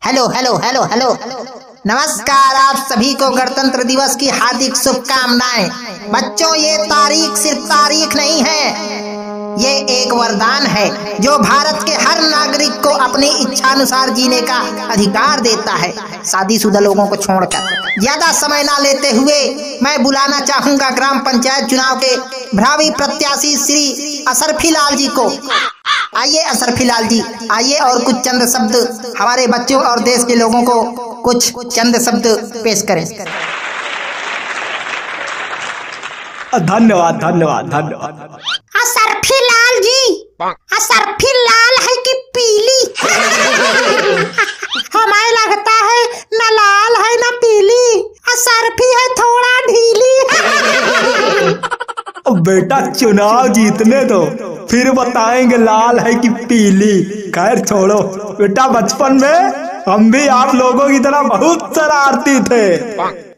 Hello hello hello hello नमस्कार। आप सभी को गणतंत्र दिवस की हार्दिक शुभकामनाएं। बच्चों, ये तारीख सिर्फ तारीख नहीं है, ये एक वरदान है जो भारत के हर नागरिक को अपनी इच्छानुसार जीने का अधिकार देता है, शादीशुदा लोगों को छोड़कर। ज्यादा समय ना लेते हुए मैं बुलाना चाहूंगा ग्राम पंचायत चुनाव के भावी प्रत्याशी श्री असरफी लाल जी को। आइए असरफी लाल जी, आइए और कुछ चंद शब्द हमारे बच्चों और देश के लोगों को कुछ चंद शब्द पेश करें। धन्यवाद धन्यवाद धन्यवाद। असरफी लाल जी, असरफी लाल है कि पीली? हमें लगता है न लाल है न पीली, असरफी है थोड़ा ढीली। बेटा चुनाव जीतने दो, फिर बताएंगे लाल है कि पीली। खैर छोड़ो बेटा, बचपन में हम भी आप लोगों की तरह बहुत शरारती थे,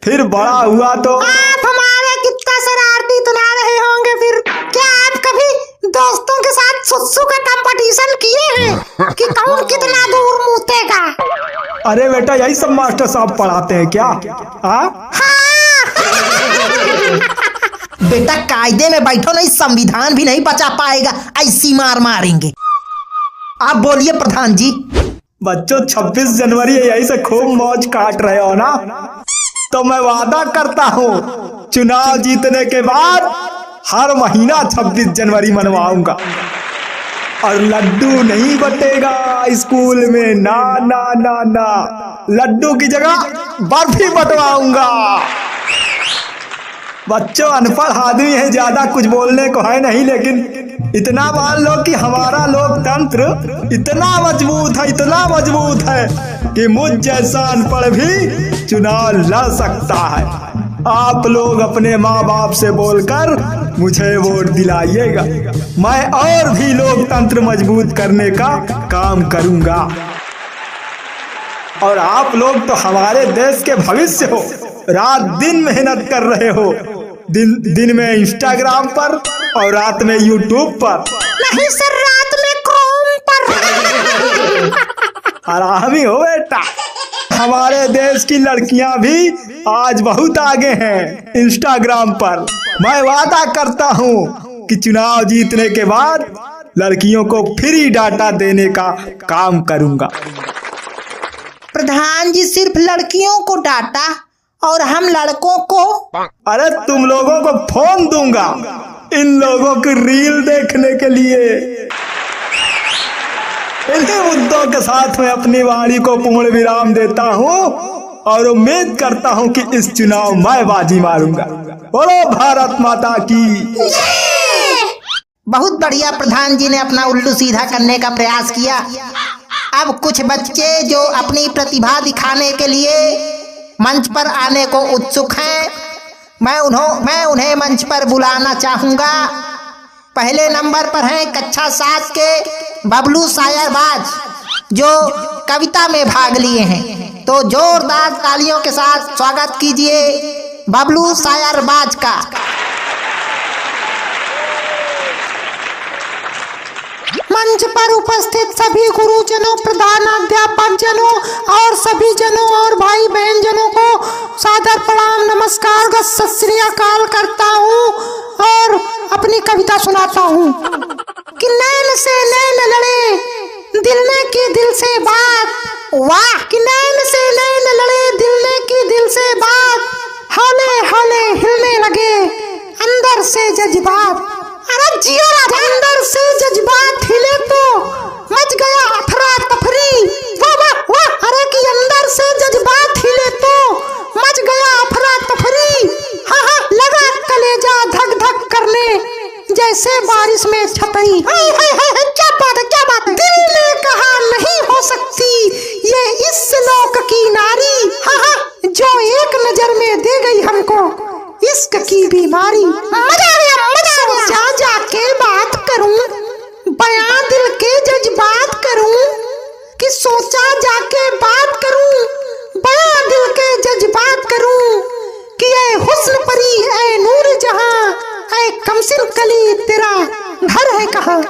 फिर बड़ा हुआ तो आप हमारे कितना शरारती तो ना रहे होंगे। फिर क्या आप कभी दोस्तों के साथ सुसु का कंपटीशन किए हैं कि कौन कितना दूर मुतेगा? अरे बेटा, यही सब मास्टर साहब पढ़ाते हैं क्या? हाँ बेटा, कायदे में बैठो नहीं, संविधान भी नहीं बचा पाएगा, ऐसी मार मारेंगे। आप बोलिए प्रधान जी। बच्चों, 26 जनवरी है, यही से खूब मौज काट रहे हो ना? तो मैं वादा करता हूँ चुनाव जीतने के बाद हर महीना 26 जनवरी मनवाऊंगा, और लड्डू नहीं बटेगा स्कूल में, ना ना ना ना, लड्डू की जगह बर्फी बंटवाऊंगा। बच्चों, अनपढ़ आदमी है, ज्यादा कुछ बोलने को है नहीं, लेकिन इतना मान लो कि हमारा लोकतंत्र इतना मजबूत है, इतना मजबूत है कि मुझ जैसा अनपढ़ भी चुनाव लड़ सकता है। आप लोग अपने माँ बाप से बोलकर मुझे वोट दिलाइएगा, मैं और भी लोकतंत्र मजबूत करने का काम करूंगा। और आप लोग तो हमारे देश के भविष्य हो, रात दिन मेहनत कर रहे हो, दिन में इंस्टाग्राम पर और रात में यूट्यूब पर। नहीं सर, रात में क्रोम पर। आरामी हो बेटा। हमारे देश की लड़कियां भी आज बहुत आगे हैं इंस्टाग्राम पर। मैं वादा करता हूं कि चुनाव जीतने के बाद लड़कियों को फ्री डाटा देने का काम करूंगा। प्रधान जी, सिर्फ लड़कियों को डाटा और हम लड़कों को? अरे तुम लोगों को फोन दूंगा इन लोगों की रील देखने के लिए। इन्हीं मुद्दों के साथ मैं अपनी वाणी को पूर्ण विराम देता हूँ और उम्मीद करता हूँ कि इस चुनाव मैं बाजी मारूंगा। बोलो भारत माता की। बहुत बढ़िया, प्रधान जी ने अपना उल्लू सीधा करने का प्रयास किया। अब कुछ बच्चे जो अपनी प्रतिभा दिखाने के लिए मंच पर आने को उत्सुक हैं, मैं उन्हें मंच पर बुलाना चाहूंगा। पहले नंबर पर हैं कक्षा 7 के बबलू शायरबाज, जो कविता में भाग लिए हैं। तो जोरदार तालियों के साथ स्वागत कीजिए बबलू शायरबाज का। मंच पर उपस्थित सभी गुरुजनों, प्रधानाध्यापक जनों और सभी जनों और भाई बहन जनों को सादर प्रणाम, नमस्कार, सत श्री अकाल करता हूँ और अपनी कविता सुनाता हूँ कि नैन से नैन लड़े, दिल ने की दिल से बात। वाह! कि नैन से नैन लड़े, दिल ने की दिल से बात, हौले हौले हिलने लगे अंदर से जज्बात। अरे जियो राजा, अंदर से जज्बात हिले तो मच गया अफरा तफरी। वाह वाह वाह! अरे कि अंदर से जज्बात हिले तो मच गया अफरा तफरी। हाँ हाँ, लगा कलेजा धक धक करने जैसे बारिश में छतरी। क्या बात है, क्या बात है! दिल ने कहा नहीं हो सकती ये इस लोक की नारी। हाँ हाँ, जो एक नजर में दे गई हमको इश्क की बीमारी। मजा आ गया, मजा आ गया। सोचा जाके बात करूं, बयां दिल के जज्बात करूं, कि सोचा जाके बात करूं, बयां दिल के जज्बात करूं, कि ऐ हुस्न परी, ऐ नूर जहां, ऐ कमसिन कली, तेरा घर है कहां?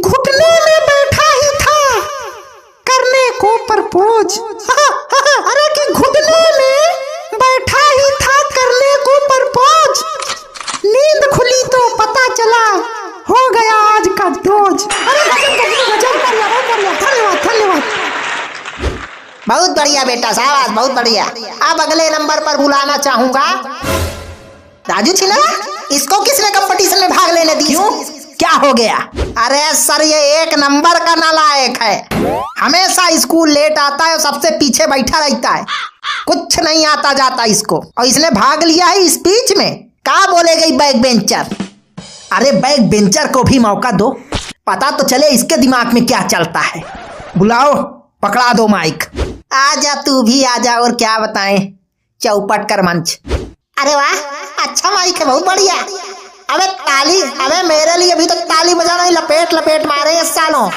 घुटने में बैठा ही था करने को पर परपोज। अरे कि घुटने में बैठा ही था करने को परपोज, नींद खुली तो पता चला हो गया आज का डोज। अरे गजब धन्यवाद धन्यवाद। बहुत बढ़िया बेटा, शाबाश, बहुत बढ़िया। अब अगले नंबर पर बुलाना चाहूंगा राजू छिनरा। इसको किसने कंपटीशन में भाग लेने दी? क्यों, क्या हो गया? अरे सर, ये एक नंबर का नालायक है, हमेशा स्कूल लेट आता है और सबसे पीछे बैठा रहता है, कुछ नहीं आता जाता इसको। और इसने भाग लिया है स्पीच में। क्या बोलेगा बैक बेंचर? अरे बैक बेंचर को भी मौका दो, पता तो चले इसके दिमाग में क्या चलता है। बुलाओ, पकड़ा दो माइक। आजा, तू भी आजा। और क्या बताएं, चौपट कर मंच। अरे वाह, अच्छा माइक है, बहुत बढ़िया। अबे ताली, अबे मेरे लिए भी तो ताली बजाना ही लपेट लपेट मारे इस सालों।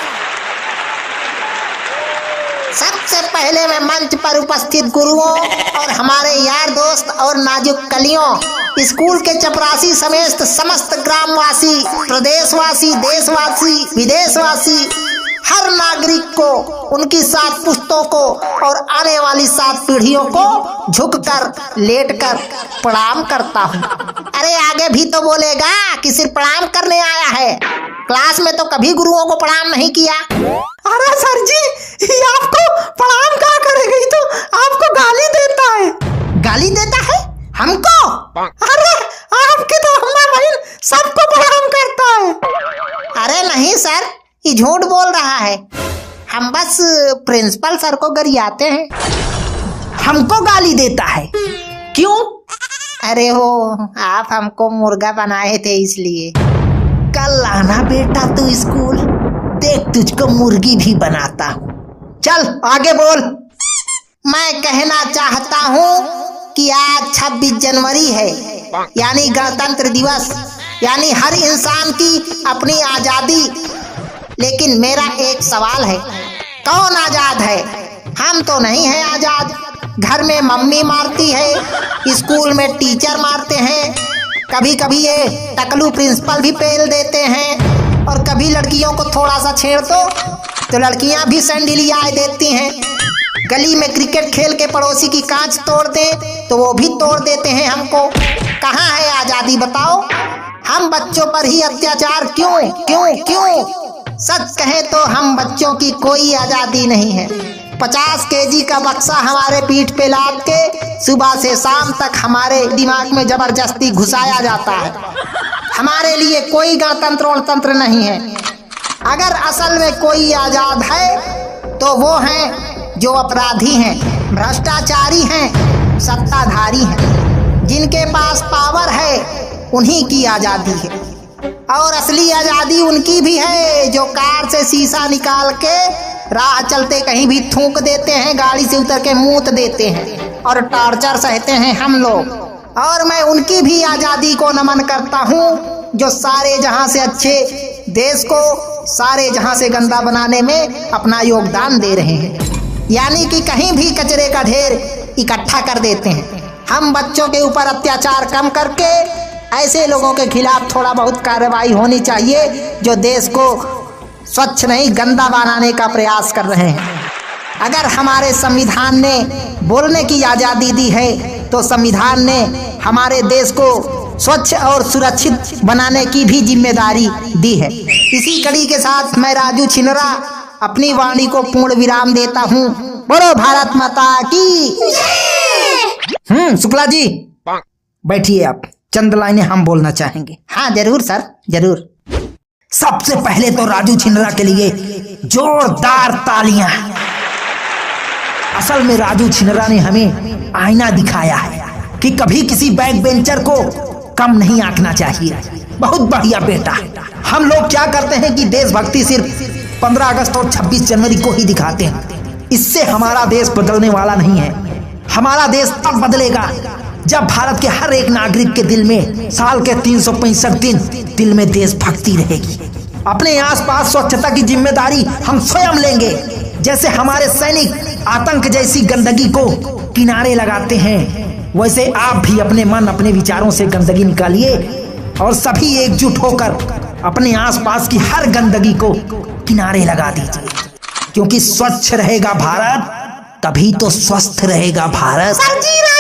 सबसे पहले मैं मंच पर उपस्थित गुरुओं और हमारे यार दोस्त और नाजुक कलियों, स्कूल के चपरासी समेत समस्त ग्रामवासी, प्रदेशवासी, देशवासी, विदेशवासी, हर नागरिक को, उनकी 7 पुश्तों को और आने वाली 7 पीढ़ियों को झुककर, लेटकर प्रणाम करता हूँ। अरे आगे भी तो बोलेगा कि सिर्फ प्रणाम करने आया है, क्लास में तो कभी गुरुओं को प्रणाम नहीं किया। अरे सर जी, ये आपको प्रणाम क्या करेगा, ये तो आपको गाली देता है। गाली देता है हमको? अरे आपके तो अम्मा बहन सबको प्रणाम करता है। अरे नहीं सर, ये झूठ बोल रहा है। हम बस प्रिंसिपल सर को गरियाते हैं। हमको गाली देता है? क्यों? अरे हो, आप हमको मुर्गा बनाए थे इसलिए। कल आना बेटा तू स्कूल, देख तुझको मुर्गी भी बनाता हूँ। चल आगे बोल। मैं कहना चाहता हूँ कि आज 26 जनवरी है, यानी गणतंत्र दिवस, यानी हर इंसान की अपनी आजादी। लेकिन मेरा एक सवाल है, कौन आजाद है? हम तो नहीं है आजाद। घर में मम्मी मारती है, स्कूल में टीचर मारते हैं, कभी कभी ये टकलू प्रिंसिपल भी पेल देते हैं, और कभी लड़कियों को थोड़ा सा छेड़ दो तो लड़कियां भी सैंडलियाँ देती हैं। गली में क्रिकेट खेल के पड़ोसी की कांच तोड़ दे तो वो भी तोड़ देते हैं हमको। कहाँ है आजादी बताओ? हम बच्चों पर ही अत्याचार क्यों क्यों क्यों? सच कहे तो हम बच्चों की कोई आजादी नहीं है। 50 केजी का बक्सा हमारे पीठ पे लाद के सुबह से शाम तक हमारे दिमाग में जबरदस्ती घुसाया जाता है। हमारे लिए कोई गणतंत्र वणतंत्र नहीं है। अगर असल में कोई आजाद है तो वो हैं जो अपराधी हैं, भ्रष्टाचारी हैं, सत्ताधारी हैं। जिनके पास पावर है उन्हीं की आजादी है। और असली आजादी उनकी भी है जो कार से शीशा निकाल के राह चलते कहीं भी थूक देते हैं, गाड़ी से उतर के मूत देते हैं और टॉर्चर सहते हैं हम लोग। और मैं उनकी भी आजादी को नमन करता हूँ जो सारे जहां से अच्छे देश को सारे जहां से गंदा बनाने में अपना योगदान दे रहे हैं, यानी कि कहीं भी कचरे का ढेर इकट्ठा कर देते हैं। हम बच्चों के ऊपर अत्याचार कम करके ऐसे लोगों के खिलाफ थोड़ा बहुत कार्रवाई होनी चाहिए जो देश को स्वच्छ नहीं गंदा बनाने का प्रयास कर रहे हैं। अगर हमारे संविधान ने बोलने की आज़ादी दी है तो संविधान ने हमारे देश को स्वच्छ और सुरक्षित बनाने की भी जिम्मेदारी दी है। इसी कड़ी के साथ मैं राजू छिनरा अपनी वाणी को पूर्ण विराम देता हूँ। बोलो भारत माता की। शुक्ला जी बैठिए, आप चंद लाइनें हम बोलना चाहेंगे। हाँ जरूर सर, जरूर। सबसे पहले तो राजू छिनरा के लिए जोरदार तालियां। असल में राजू छिनरा ने हमें आईना दिखाया है कि कभी किसी बैक बेंचर को कम नहीं आंकना चाहिए। बहुत बढ़िया बेटा। हम लोग क्या करते हैं कि देशभक्ति सिर्फ 15 अगस्त और 26 जनवरी को ही दिखाते हैं। इससे हमारा देश बदलने वाला नहीं है। हमारा देश तब बदलेगा जब भारत के हर एक नागरिक के दिल में साल के 365 दिन दिल में देशभक्ति रहेगी। अपने आसपास स्वच्छता की जिम्मेदारी हम स्वयं लेंगे। जैसे हमारे सैनिक आतंक जैसी गंदगी को किनारे लगाते हैं, वैसे आप भी अपने मन अपने विचारों से गंदगी निकालिए और सभी एकजुट होकर अपने आसपास की हर गंदगी को किनारे लगा दीजिए, क्योंकि स्वच्छ रहेगा भारत तभी तो स्वस्थ रहेगा भारत। सर जी